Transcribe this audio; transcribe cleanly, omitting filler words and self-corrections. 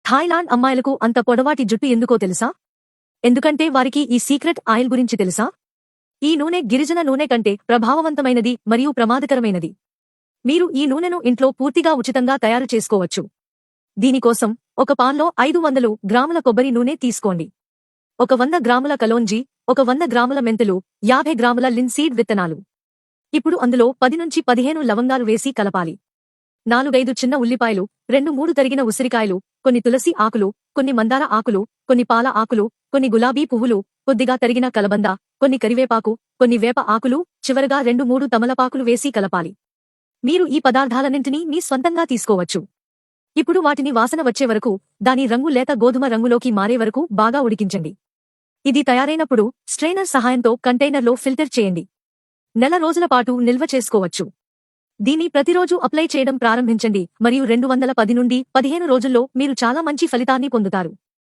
Thailand అమ్మాయిలకు అంత పొడవాటి జుట్టు ఎందుకో తెలుసా? ఎందుకంటే వారికి ఈ సీక్రెట్ ఆయిల్ గురించి తెలుసా? ఈ నూనె గిరిజన నూనె కంటే ప్రభావవంతమైనది మరియు ప్రమాదకరమైనది. మీరు ఈ నూనెను ఇంట్లో పూర్తిగా ఉచితంగా తయారు చేసుకోవచ్చు. దీనికోసం ఒక పాన్లో 500 గ్రాముల కొబ్బరి నూనె తీసుకోండి. ఒక 100 గ్రాముల కలోంజీ, ఒక 100 గ్రాముల మెంతులు, 50 గ్రాముల లిన్సీడ్ విత్తనాలు. ఇప్పుడు అందులో 10 నుంచి 15 లవంగాలు వేసి కలపాలి. 4-5 చిన్న ఉల్లిపాయలు, 2-3 తరిగిన ఉసిరికాయలు, కొన్ని తులసి ఆకులు, కొన్ని మందార ఆకులు, కొన్ని పాల ఆకులు, కొన్ని గులాబీ పువ్వులు, కొద్దిగా తరిగిన కలబంద, కొన్ని కరివేపాకు, కొన్ని వేప ఆకులు, చివరగా 2-3 తమలపాకులు వేసి కలపాలి. మీరు ఈ పదార్థాలన్నింటినీ మీ స్వంతంగా తీసుకోవచ్చు. ఇప్పుడు వాటిని వాసన వచ్చే వరకు, దాని రంగు లేత గోధుమ రంగులోకి మారే వరకు బాగా ఉడికించండి. ఇది తయారైనప్పుడు స్ట్రెయినర్ సహాయంతో కంటైనర్లో ఫిల్టర్ చేయండి. నెల రోజుల పాటు నిల్వ చేసుకోవచ్చు. దీన్ని ప్రతిరోజు అప్లై చేయడం ప్రారంభించండి మరియు 210 నుండి 15 రోజుల్లో మీరు చాలా మంచి ఫలితాన్ని పొందుతారు.